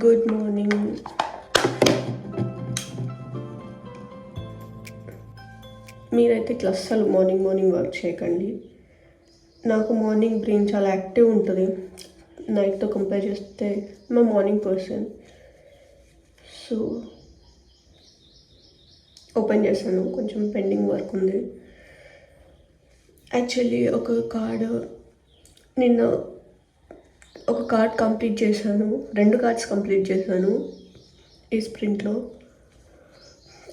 Good morning. మీరైతే ఇట్లా అస్సలు మార్నింగ్ వర్క్ చేయకండి. నాకు మార్నింగ్ బ్రెయిన్ చాలా యాక్టివ్ ఉంటుంది. నైట్తో కంపేర్ చేస్తే మా మార్నింగ్ పర్సన్. సో ఓపెన్ చేశాను, కొంచెం పెండింగ్ వర్క్ ఉంది. యాక్చువల్లీ నిన్న ఒక కార్డ్ కంప్లీట్ చేశాను, 2 కార్డ్స్ కంప్లీట్ చేశాను ఈ స్ప్రింట్లో.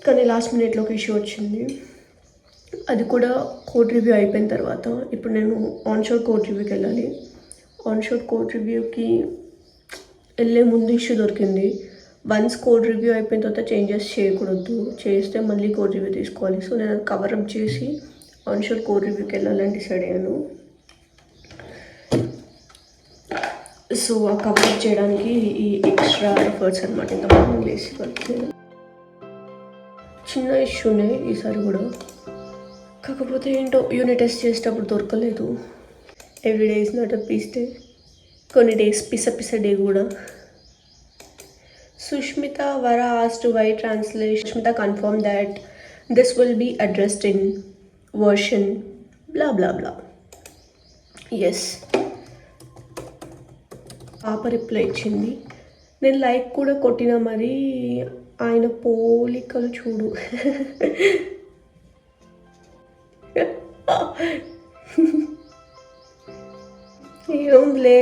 కానీ లాస్ట్ మినిట్లో ఒక ఇష్యూ వచ్చింది. అది కూడా కోడ్ రివ్యూ అయిపోయిన తర్వాత ఇప్పుడు నేను ఆన్షోర్ కోడ్ రివ్యూకి వెళ్ళాలి. ఆన్షోర్ కోడ్ రివ్యూకి వెళ్ళే ముందు ఇష్యూ దొరికింది. వన్స్ కోడ్ రివ్యూ అయిపోయిన తర్వాత చేంజెస్ చేయకూడదు, చేస్తే మళ్ళీ కోడ్ రివ్యూ తీసుకోవాలి. సో నేను అది కవరప్ చేసి ఆన్షోర్ కోడ్ రివ్యూకి వెళ్ళాలని డిసైడ్ అయ్యాను. సో ఆ కవరప్ చేయడానికి ఈ ఎక్స్ట్రా ఎఫర్ట్స్ అనమాట. ఇంత మార్నింగ్ లేసి వర్క్ చేయడం చిన్న ఇష్యూనే ఈసారి కూడా. కాకపోతే ఏంటో యూనిట్ టెస్ట్ చేసేటప్పుడు దొరకలేదు. Everyday is not a peace day, కొన్ని డేస్ పిస డే కూడా. Sushmita Vara asked why translation. Sushmita confirmed that this will be addressed in version blah blah blah. Yes. పాప రిప్లై ఇచ్చింది. నేను లైక్ కూడా కొట్టినా, మరి ఆయన పోలికలు చూడు. ఏముందిలే,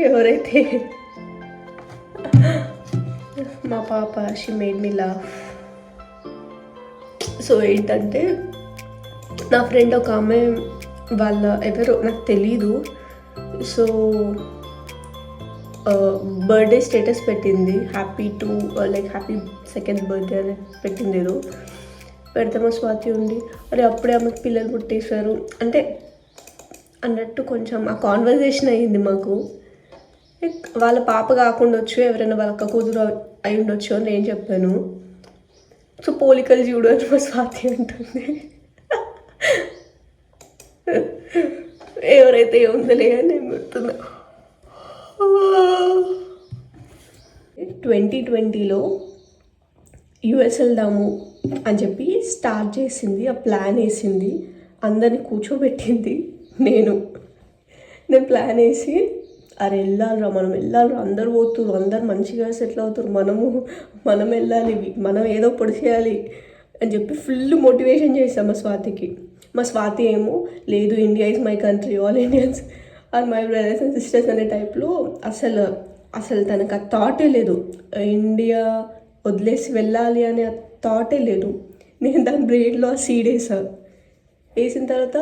ఎవరైతే మా పాప she made me laugh. So ఏంటంటే నా ఫ్రెండ్ ఒక ఆమె వాళ్ళ ఎవరో నాకు తెలీదు. సో బర్త్డే స్టేటస్ పెట్టింది, హ్యాపీ 2nd బర్త్డే అని పెట్టింది. ఏదో పెడితే మా స్వాతి ఉండి అరే అప్పుడే ఆమెకు పిల్లలు పుట్టేశారు అంటే అన్నట్టు కొంచెం ఆ కాన్వర్జేషన్ అయ్యింది మాకు. వాళ్ళ పాప కాకుండా వచ్చు, ఎవరైనా వాళ్ళ అక్క కూతురు అయి ఉండొచ్చు అని నేను చెప్పాను. సో పోలికలు చూడు అని మా స్వాతి అంటుంది. ఎవరైతే ఉందలే అని నేను పెడుతున్నా. 2020లో యుఎస్ వెళ్దాము అని చెప్పి స్టార్ట్ చేసింది, ఆ ప్లాన్ వేసింది, అందరినీ కూర్చోబెట్టింది. నేను ప్లాన్ వేసి అరే వెళ్ళాలిరా, మనం వెళ్ళాలిరా, అందరు పోతున్నారు, అందరు మంచిగా సెటిల్ అవుతారు, మనం వెళ్ళాలి, మనం ఏదో పొడి చేయాలి అని చెప్పి ఫుల్ మోటివేషన్ చేసాం మా స్వాతికి. మా స్వాతి ఏమో లేదు, India is my country, all Indians are my brothers and sisters అనే టైప్లో అసలు తనకు ఆ థాటే లేదు, ఇండియా వదిలేసి వెళ్ళాలి అనే ఆ థాటే లేదు. నేను దాని బ్రెయిన్లో ఆ సీడ్ వేసిన తర్వాత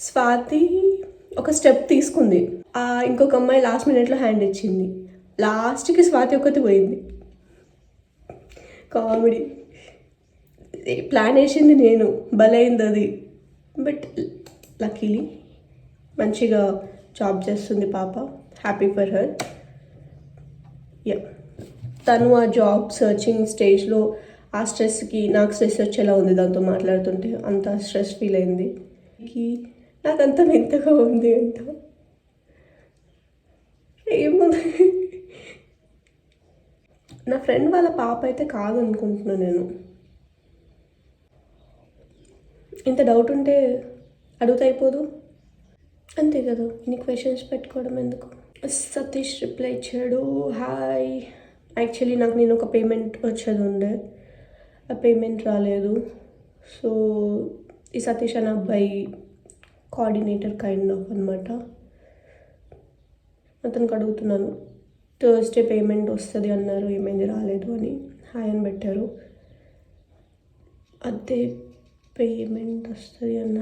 స్వాతి ఒక స్టెప్ తీసుకుంది. ఇంకొక అమ్మాయి లాస్ట్ మినిట్లో హ్యాండ్ ఇచ్చింది. లాస్ట్కి స్వాతి ఒక్కటి పోయింది. కామెడీ. ప్లాన్ వేసింది నేను, బలైంది అది. బట్ లక్కీలీ మంచిగా జాబ్ చేస్తుంది పాప, హ్యాపీ ఫర్ హర్. తను ఆ జాబ్ సర్చింగ్ స్టేజ్లో ఆ స్ట్రెస్కి నాకు స్ట్రెస్ వచ్చేలా ఉంది, దాంతో మాట్లాడుతుంటే అంత స్ట్రెస్ ఫీల్ అయింది. నాకు అంత వింతగా ఉంది అంట. ఏముంది, నా ఫ్రెండ్ వాళ్ళ పాప అయితే కాదనుకుంటున్నాను నేను. ఇంత డౌట్ ఉంటే అడుగుతా అయిపోదు, అంతే కదా, ఇన్ని క్వశ్చన్స్ పెట్టుకోవడం ఎందుకు. సతీష్ రిప్లై ఇచ్చాడు, హాయ్. యాక్చువల్లీ నాకు నేను ఒక పేమెంట్ వచ్చేది ఉండే, ఆ పేమెంట్ రాలేదు. సో ఈ సతీష్ అనే అబ్బాయి కోఆర్డినేటర్ కైండ్ ఆఫ్ అనమాట. అతనికి అడుగుతున్నాను, థర్స్డే పేమెంట్ వస్తుంది అన్నారు, ఏమైంది రాలేదు అని హాయ్ అని పెట్టారు. అదే పేమెంట్ వస్తుంది అన్న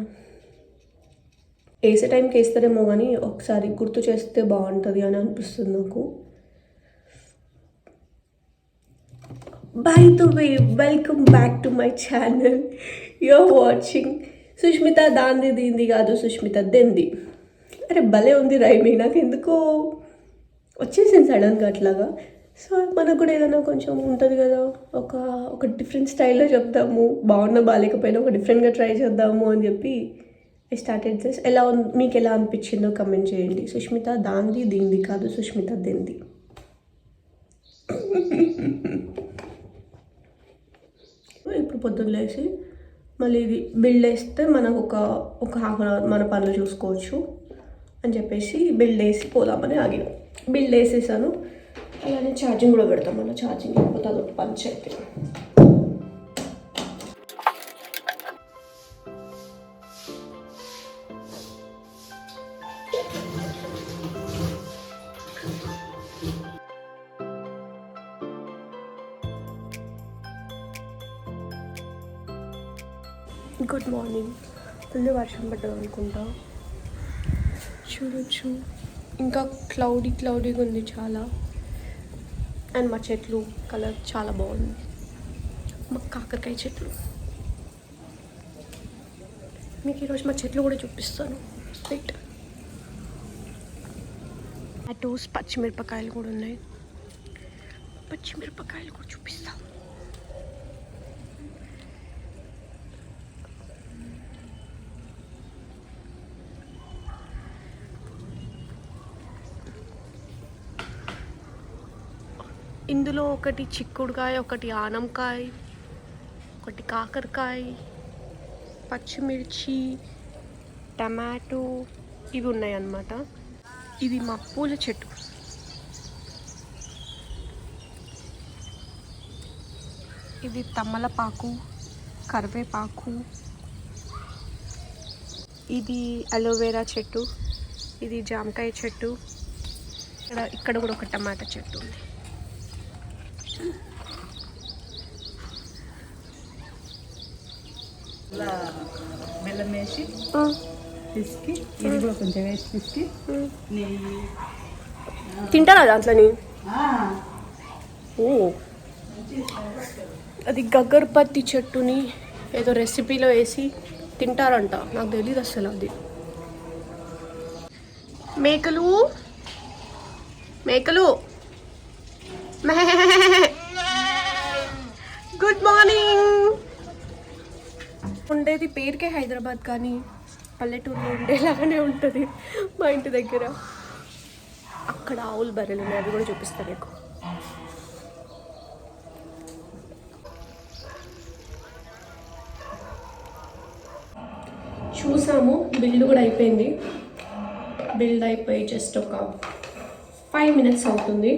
వేసే టైంకి వేస్తారేమో, కానీ ఒకసారి గుర్తు చేస్తే బాగుంటుంది అని అనిపిస్తుంది నాకు. By the way, welcome back to my channel. You're watching Sushmita దాంది దీంది కాదు, సుష్మిత దెంది. అరే భలే ఉంది రైమి, నాకు ఎందుకో వచ్చేసింది సడన్గా అట్లాగా. సో మనకు కూడా ఏదైనా కొంచెం ఉంటుంది కదా, ఒక డిఫరెంట్ స్టైల్లో చెప్తాము, బాగున్నా బాగాలేకపోయినా ఒక డిఫరెంట్గా ట్రై చేద్దాము అని చెప్పి ఐ స్టార్టెడ్ దిస్. మీకు ఎలా అనిపించిందో కమెంట్ చేయండి. సుష్మిత దాంది దీంది కాదు, సుష్మిత దెంది. ఇప్పుడు పొద్దున్న లేచి మళ్ళీ ఇది బిల్డ్ వేస్తే మనకు ఒక హాఫ్ అన్ అవర్ మన పనులు చూసుకోవచ్చు అని చెప్పేసి బిల్డ్ వేసి పోదామని ఆగినాం. బిల్డ్ వేసేసాను, అలానే ఛార్జింగ్ కూడా పెడతాం. మళ్ళీ ఛార్జింగ్ లేకపోతే అదొక పంచాయతీ. Good morning. ఫుల్ వర్షం పడ్డది అనుకుంటా, చూడొచ్చు. ఇంకా క్లౌడీగా ఉంది చాలా. అండ్ మా చెట్లు కలర్ చాలా బాగుంది. మా కాకరకాయ చెట్లు. మీకు ఈరోజు మా చెట్లు కూడా చూపిస్తాను. రైట్, అటు పచ్చిమిరపకాయలు కూడా ఉన్నాయి. పచ్చిమిరపకాయలు కూడా చూపిస్తాను. ఇందులో ఒకటి చిక్కుడుకాయ, ఒకటి ఆనంకాయ, ఒకటి కాకరకాయ, పచ్చిమిర్చి, టమాటో ఇవి ఉన్నాయి అన్నమాట. ఇది మా పూల చెట్టు. ఇది తమలపాకు, కరివేపాకు. ఇది అలోవెరా చెట్టు. ఇది జామకాయ చెట్టు. ఇక్కడ కూడా ఒక టమాటా చెట్టు ఉంది. బెల్లం వేసి పిసికి, ఇది కూడా కొంచెం వేసి పిసికి నెయ్యి తింటారా దాంట్లోని? ఓ, అది గగ్గర్పత్తి చెట్టుని ఏదో రెసిపీలో వేసి తింటారంట, నాకు తెలియదు అసలు అది. మేకలు గుడ్ మార్నింగ్. ఉండేది పేరుకే హైదరాబాద్, కానీ పల్లెటూరులో ఉండేలాగానే ఉంటుంది మా ఇంటి దగ్గర. అక్కడ ఆవులు బర్రెలు ఉన్నాయి, అవి కూడా చూపిస్తాను మీకు. చూసాము, బిల్డ్ కూడా అయిపోయింది. బిల్డ్ అయిపోయి జస్ట్ ఒక 5 minutes అవుతుంది.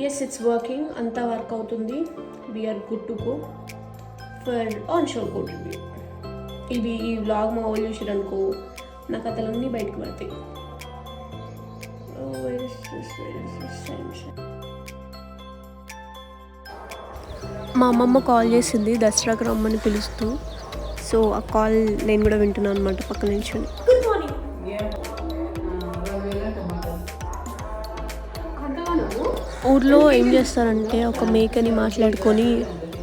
Yes, it's working. అంతా వర్క్ అవుతుంది. We're good to go for onshore code review. ఇది ఈ వ్లాగ్ మా వాళ్ళు చూసారనుకో, నా కథలన్నీ బయటకు పడతాయి. మా అమ్మమ్మ కాల్ చేసింది దసరాకు రమ్మని పిలుస్తూ. సో ఆ కాల్ నేను కూడా వింటున్నాను అనమాట పక్క నుంచి. Good morning. ఊర్లో ఏం చేస్తారంటే, ఒక మేకని మాట్లాడుకొని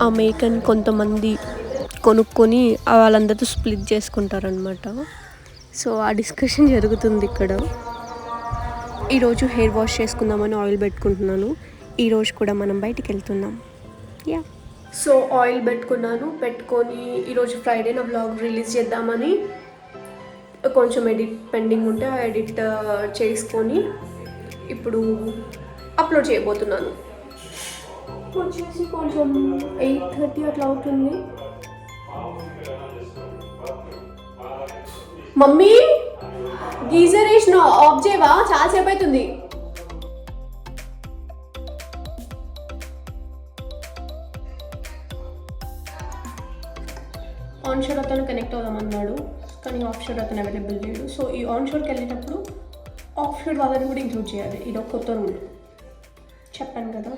ఆ మేకని కొంతమంది కొనుక్కొని వాళ్ళందరితో స్ప్లిట్ చేసుకుంటారనమాట. సో ఆ డిస్కషన్ జరుగుతుంది ఇక్కడ. ఈరోజు హెయిర్ వాష్ చేసుకుందామని ఆయిల్ పెట్టుకుంటున్నాను. ఈరోజు కూడా మనం బయటికి వెళ్తున్నాం. యా, సో ఆయిల్ పెట్టుకొని ఈరోజు ఫ్రైడే నా వ్లాగ్ రిలీజ్ చేద్దామని కొంచెం ఎడిట్ పెండింగ్ ఉంటే ఆ ఎడిట్ చేసుకొని ఇప్పుడు అప్లోడ్ చేయబోతున్నాను. వచ్చేసి కొంచెం 8:30 అట్లా అవుతుంది. మమ్మీ, గీజర్ వేసిన ఆఫ్ చేయవా? చాలాసేపు అవుతుంది. ఆన్ షోర్ అతను కనెక్ట్ అవుదామన్నాడు, కానీ ఆఫ్ షోర్ అతను అవైలబుల్ లేడు. సో ఈ ఆన్ షోర్కి వెళ్ళేటప్పుడు ఆఫ్ షోర్ వాళ్ళని కూడా ఇంక్లూడ్ చేయాలి. ఇది ఒక కొత్త రూల్, చెప్పాను కదా.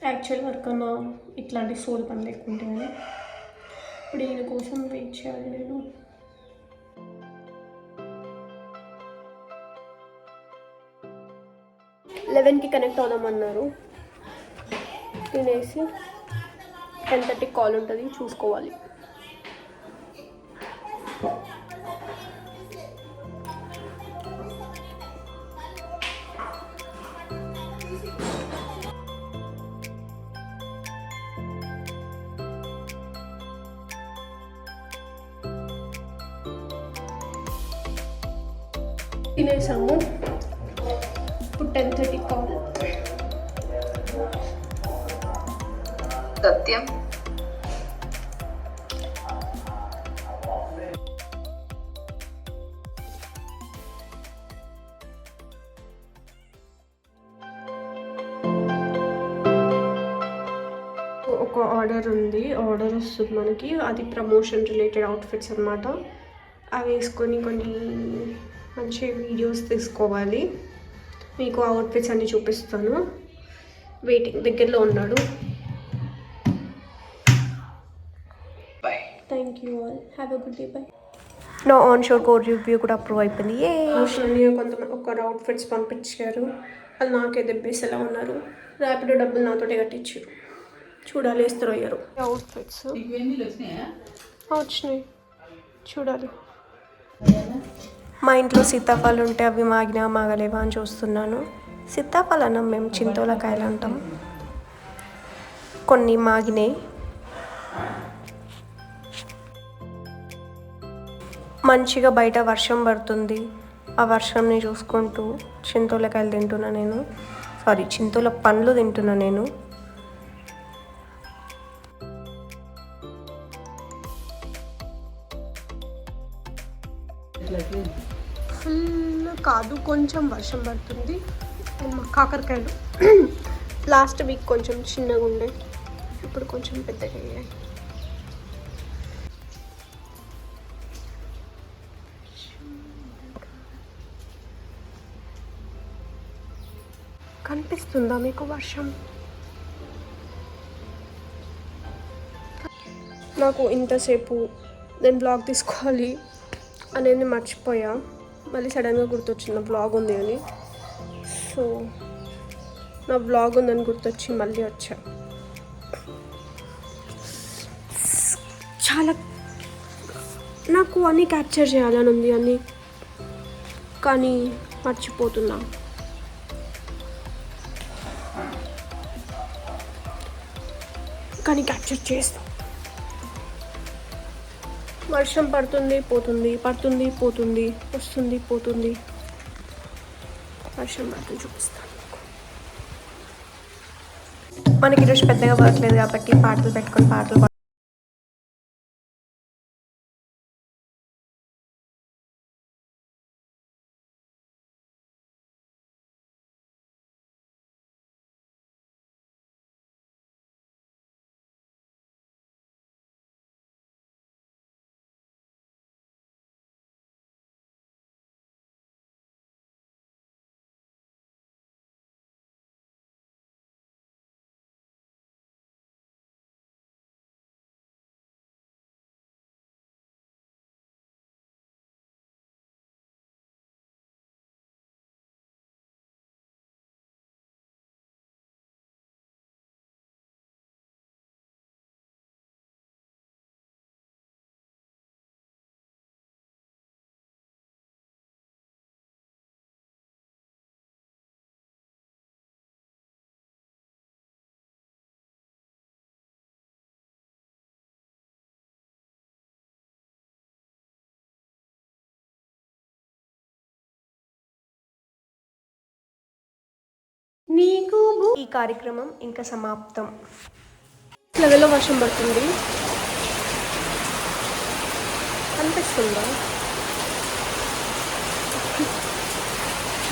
యాక్చువల్ వర్క్ అన్న ఇట్లాంటి సోల్ పనులు ఎక్కువ ఉంటాయి కానీ ఇప్పుడు ఈయన కోసం వెయిట్ చేయాలి నేను. లెవెన్కి కనెక్ట్ అవుదామన్నారు. తినేసి 10:30 కాల్ ఉంటుంది, చూసుకోవాలి. తినేసాము. ఇప్పుడు 10:30 కాల్. సత్యం ఒక ఆర్డర్ ఉంది, ఆర్డర్ వస్తుంది మనకి. అది ప్రమోషన్ రిలేటెడ్ అవుట్ఫిట్స్ అనమాట. అవి వేసుకొని కొన్ని మంచి వీడియోస్ తీసుకోవాలి. మీకు అవుట్ఫిట్స్ అన్నీ చూపిస్తాను. వెయిటింగ్ దగ్గరలో ఉన్నాడు. Bye. Thank you all, have a good day, bye. నా ఆన్ షోర్ కోడ్ రివ్యూ కూడా అప్రూవ్ అయిపోయింది. కొంతమంది ఒక అవుట్ఫిట్స్ పంపించారు, అది నాకే దెబ్బేసి ఎలా ఉన్నారు. ర్యాపిడో డబ్బులు నాతోటే కట్టించారు. చూడాలి వేస్తారు అయ్యారు. అవుట్ఫిట్స్ వచ్చినాయి, చూడాలి. మా ఇంట్లో సీతాఫలాలు ఉంటే అవి మాగినా మాగలేవా అని చూస్తున్నాను. సీతాఫలం మేము చింతోలకాయలు అంటాం. కొన్ని మాగినాయి. మంచిగా బయట వర్షం పడుతుంది. ఆ వర్షంని చూసుకుంటూ చింతోలకాయలు తింటున్నా నేను. చింతోల పండ్లు తింటున్నా నేను. ఫుల్ కాదు, కొంచెం వర్షం పడుతుంది. మా కాకరకాయలు లాస్ట్ వీక్ కొంచెం చిన్నగా ఉండే, ఇప్పుడు కొంచెం పెద్దగా అయ్యాయి. కనిపిస్తుందా మీకు వర్షం? నాకు ఇంతసేపు నేను బ్లాగ్ తీసుకోవాలి అనేది మర్చిపోయా. మళ్ళీ సడన్గా గుర్తొచ్చింది నా బ్లాగ్ ఉంది అని. సో నా బ్లాగ్ ఉందని గుర్తొచ్చి మళ్ళీ వచ్చా. చాలా నాకు అన్నీ క్యాప్చర్ చేయాలని ఉంది అన్నీ, కానీ మర్చిపోతున్నా. కానీ క్యాప్చర్ చేస్తా. వర్షం పడుతుంది పోతుంది, పడుతుంది పోతుంది, వస్తుంది పోతుంది. వర్షం పడుతుంది చూపిస్తాను. మనకి ఈరోజు పెద్దగా వర్క్ లేదు కాబట్టి పాటలు పెట్టుకొని పాటలు నీకు. ఈ కార్యక్రమం ఇంకా సమాప్తం. లెవెల్లో వర్షం పడుతుంది, అనిపిస్తుందా?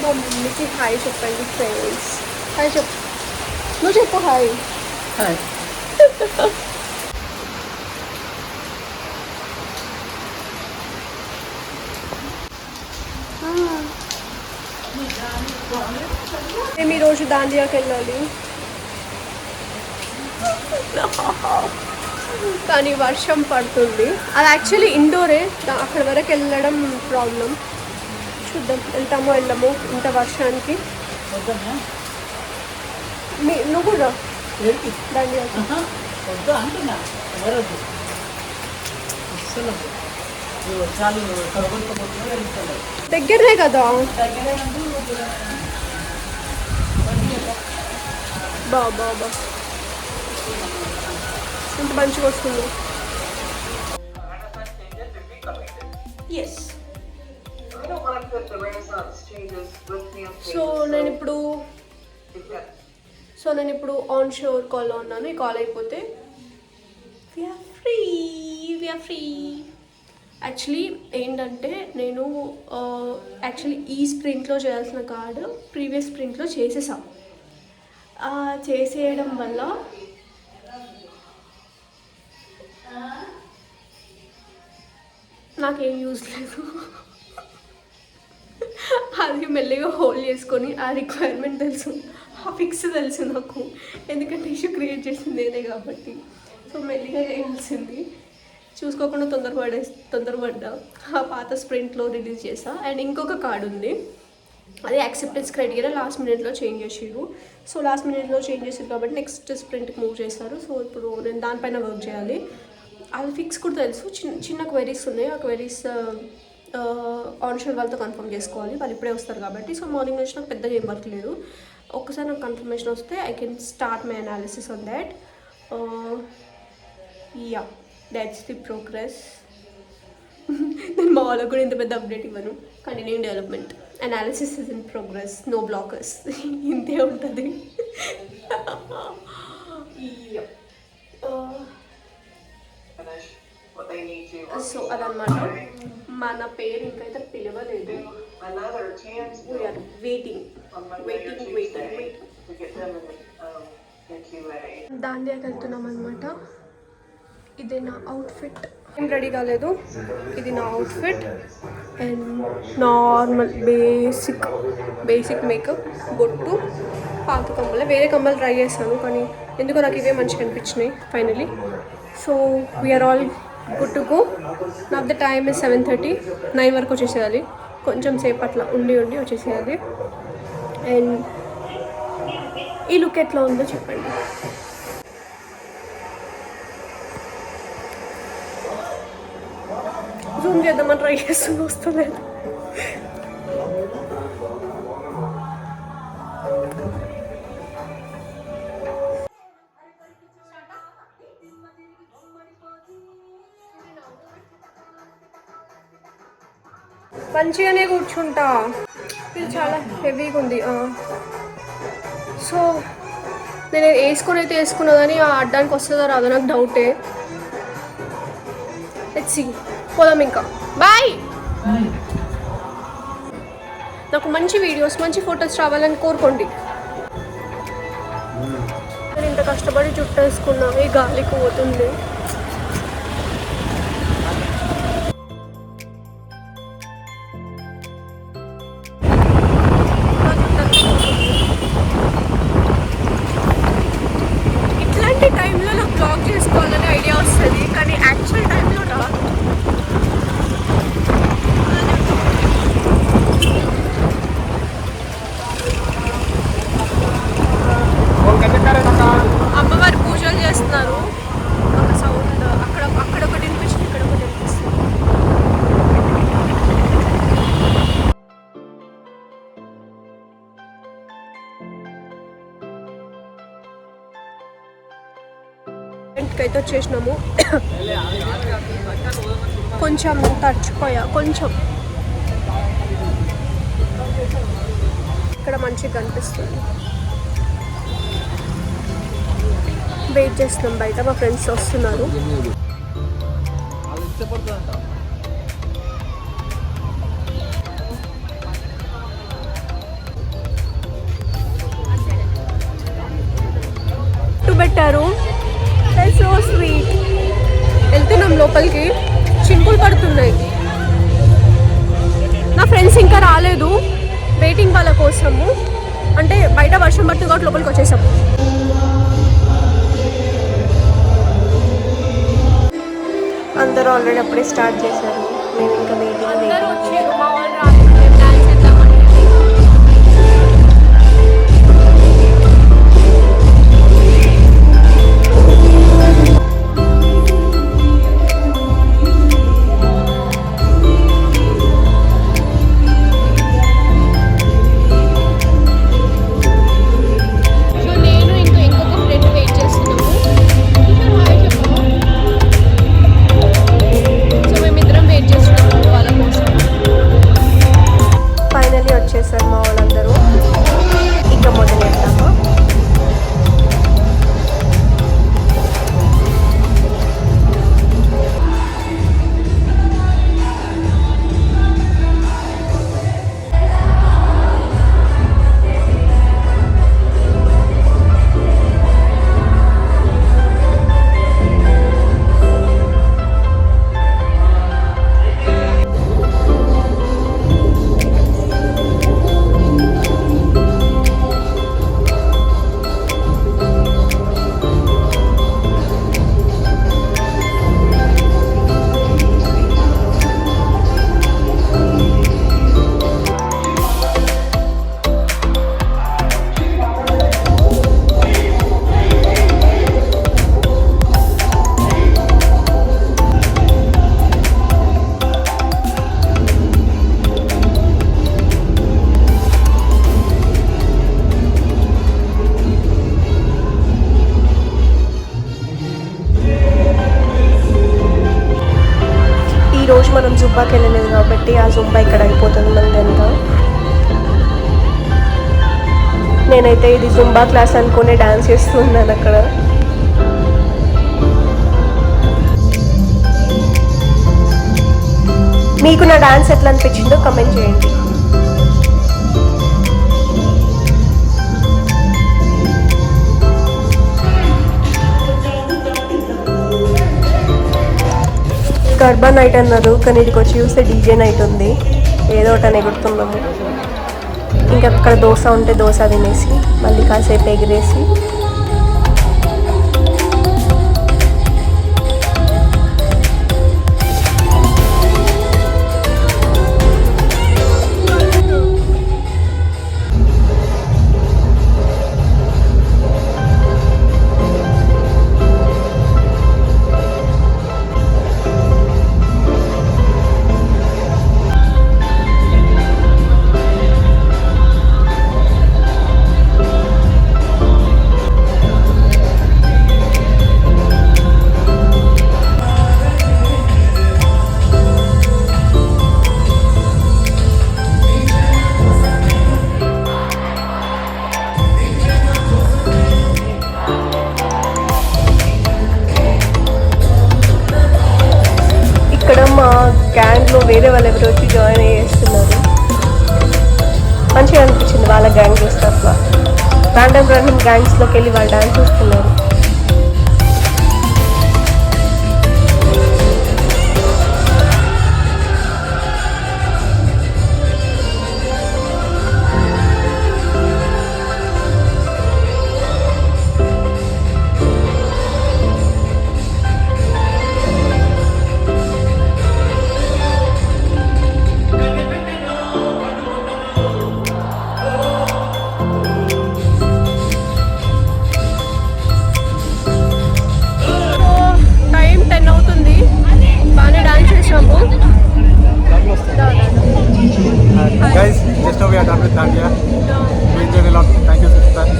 మా మమ్మీకి హాయ్ చెప్పండి ఫ్రెండ్స్. హాయ్ చెప్పు, నువ్వు చెప్పు హాయ్. హాయ్. మేము ఈరోజు దాండియాకి వెళ్ళాలి, కానీ వర్షం పడుతుంది. అది యాక్చువల్లీ ఇండోరే, అక్కడి వరకు వెళ్ళడం ప్రాబ్లం. చూద్దాం వెళ్తామో వెళ్ళమో ఇంత వర్షానికి. నువ్వు కూడా దాండియాకి దగ్గరే కదా. బాబా ఇంత మంచిగా వస్తుంది. Yes don't want to put the Renaissance changes with campaigns. So నేను ఇప్పుడు ఆన్ షోర్ కాల్లో ఉన్నాను. ఈ కాల్ అయిపోతే వీఆర్ ఫ్రీ. యాక్చువల్లీ ఏంటంటే నేను యాక్చువల్లీ ఈ స్ప్రింట్లో చేయాల్సిన కార్డు ప్రీవియస్ స్ప్రింట్లో చేసేసాం. చేసేయడం వల్ల నాకేం యూజ్ లేదు. అది మెల్లిగా హోల్డ్ చేసుకొని ఆ రిక్వైర్మెంట్ తెలుసు, ఆ ఫిక్స్ తెలుసు నాకు, ఎందుకంటే ఇష్యూ క్రియేట్ చేసింది నేనే కాబట్టి. సో మెల్లిగా చేయాల్సింది, చూసుకోకుండా తొందరపడ్డా ఆ పాత స్ప్రింట్లో రిలీజ్ చేసా. అండ్ ఇంకొక కార్డు ఉంది, అది యాక్సెప్టెన్స్ క్రైటీరియా లాస్ట్ మినిట్లో చేంజ్ చేసారు. సో లాస్ట్ మినిట్లో చేంజ్ చేసారు కాబట్టి నెక్స్ట్ స్ప్రింట్కి మూవ్ చేస్తారు. సో ఇప్పుడు నేను దానిపైన వర్క్ చేయాలి. అది ఫిక్స్ కూడా తెలుసు. చిన్న క్వైరీస్ ఉన్నాయి, ఆ క్వైరీస్ ఆన్షోర్ వాళ్ళతో కన్ఫర్మ్ చేసుకోవాలి. వాళ్ళు ఇప్పుడే వస్తారు కాబట్టి. సో మార్నింగ్ నుంచి నాకు పెద్దగా ఏం వర్క్ లేదు. ఒక్కసారి నాకు కన్ఫర్మేషన్ వస్తే I can start my analysis on that. Yeah, that's the progress. నేను మా వాళ్ళకు కూడా ఇంత పెద్ద అప్డేట్ ఇవ్వను. Continuing development, analysis is in progress, no blockers, ఇంతే ఉంటుంది. సో అదనమాట. మన పేరు ఇంకైతే పిలవలేదు. We are waiting. దాండియాకి వెళ్తున్నాం అనమాట. ఇది నా అవుట్ఫిట్. ఏం రెడీ కాలేదు, ఇది నా outfit. And normal basic makeup, బొట్టు, పాత కమ్మలు. వేరే కమ్మలు ట్రై చేస్తాను కానీ ఎందుకో నాకు ఇవే మంచిగా అనిపించినాయి finally. So we're all good to go. నాకు ద టైమ్ ఇస్ 7:30. 9 వరకు వచ్చేసేయాలి. కొంచెం సేపు అట్లా ఉండి వచ్చేసేయాలి. అండ్ ఈ లుక్ ఎట్లా ఉందో చెప్పండి. జూమ్ చేద్దామని ట్రై చేస్తున్నా, వస్తలేదు. మంచిగానే కూర్చుంటా, ఇది చాలా హెవీగా ఉంది. సో నేను వేసుకొని అయితే వేసుకున్నా కానీ ఆడడానికి వస్తుందో రాదో నాకు డౌటే. Let's see. పోదాం ఇంకా. బాయ్. నాకు మంచి వీడియోస్, మంచి ఫొటోస్ రావాలని కోరుకోండి. నేను ఇంత కష్టపడి జుట్టు వేసుకున్నా, ఈ గాలికి పోతుంది. ఇట్లాంటి టైంలో నాకు బ్లాగ్ చేసుకోవాలని ఐడియా వస్తుంది కానీ యాక్చువల్ టైంలో రాదు. అమ్మవారి పూజలు చేస్తున్నారు. ఒక సౌండ్ అక్కడ ఒకటి వినిపిస్తుంది, ఇక్కడ ఒకటి వినిపిస్తుంది. అయితే వచ్చేసినాము. కొంచెం తడిచిపోయా, కొంచెం ఇక్కడ మంచిగా కనిపిస్తుంది. వెయిట్ చేస్తున్నాం బయట, మా ఫ్రెండ్స్ వస్తున్నారు. పెట్టారు, సో స్వీట్. వెళ్తున్నాం లోపలికి, చినుకులు పడుతున్నాయి. నా ఫ్రెండ్స్ ఇంకా రాలేదు, వెయిటింగ్ వాళ్ళ కోసము. అంటే బయట వర్షం పడుతుంది కాబట్టి లోపలికి వచ్చేసాము. అందరూ ఆల్రెడీ అప్పుడే స్టార్ట్ చేశారు, మేము ఇంకా వెయిటింగ్. వాళ్ళ కోసం ఈరోజు మనం జుంబాకి వెళ్ళలేదు కాబట్టి ఆ జుంబా ఇక్కడ అయిపోతుంది మనదంతా. నేనైతే ఇది జుంబా క్లాస్ అనుకునే డాన్స్ చేస్తున్నాను అక్కడ. మీకు నా డాన్స్ ఎట్లా అనిపించిందో కమెంట్ చేయండి. గర్బా నైట్ అన్నారు కానీ ఇక్కడికి వచ్చి చూస్తే డీజే నైట్ ఉంది. ఏదో ఒకటి ఎగురుతున్నాము. ఇంకా అక్కడ దోశ ఉంటే దోశ తినేసి మళ్ళీ కాసేపు ఎగిరేసి గ్యాంగ్లో వేరే వాళ్ళు ఎవరు వచ్చి జాయిన్ అయ్యేస్తున్నారు. మంచిగా అనిపించింది వాళ్ళ గ్యాంగ్ చూస్తే. అట్లా ర్యాండమ్ గ్యాంగ్స్లోకి వెళ్ళి వాళ్ళు డాన్స్ చేస్తున్నారు. Guys, just now we are done with Dandiya. We enjoyed a lot. Thank you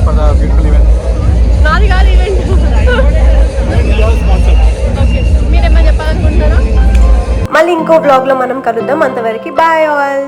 for the beautiful event. నాది కాదు ఈవెంట్. ఓకే, మీరేమన్నా చెప్పాలనుకుంటారా? మళ్ళీ ఇంకో బ్లాగ్లో మనం కలుద్దాం. అంతవరకు బాయ్ ఆల్.